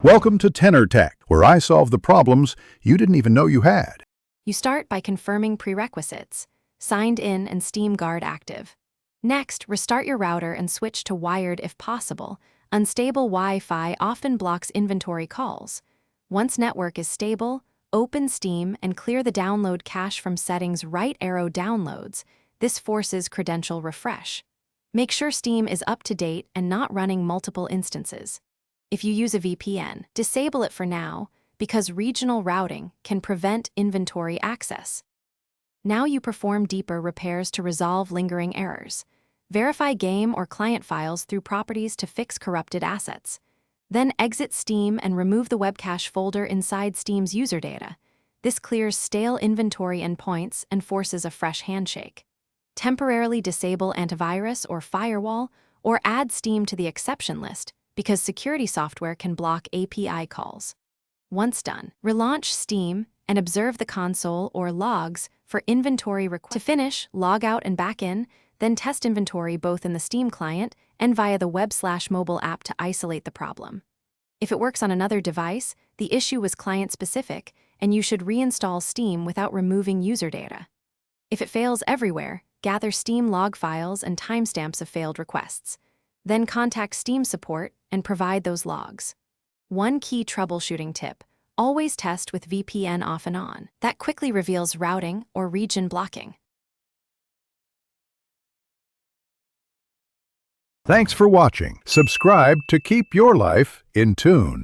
Welcome to Tenor Tech, where I solve the problems you didn't even know you had. You start by confirming prerequisites, signed in and Steam Guard active. Next, restart your router and switch to wired if possible. Unstable Wi-Fi often blocks inventory calls. Once network is stable, open Steam and clear the download cache from settings right arrow downloads. This forces credential refresh. Make sure Steam is up to date and not running multiple instances. If you use a VPN, disable it for now, because regional routing can prevent inventory access. Now you perform deeper repairs to resolve lingering errors. Verify game or client files through properties to fix corrupted assets. Then exit Steam and remove the web cache folder inside Steam's user data. This clears stale inventory endpoints and forces a fresh handshake. Temporarily disable antivirus or firewall, or add Steam to the exception list, because security software can block API calls. Once done, relaunch Steam and observe the console or logs for inventory requests. To finish, log out and back in, then test inventory both in the Steam client and via the web/mobile app to isolate the problem. If it works on another device, the issue was client-specific, and you should reinstall Steam without removing user data. If it fails everywhere, gather Steam log files and timestamps of failed requests. Then contact Steam support and provide those logs. One key troubleshooting tip: always test with VPN off and on. That quickly reveals routing or region blocking. Thanks for watching. Subscribe to keep your life in tune.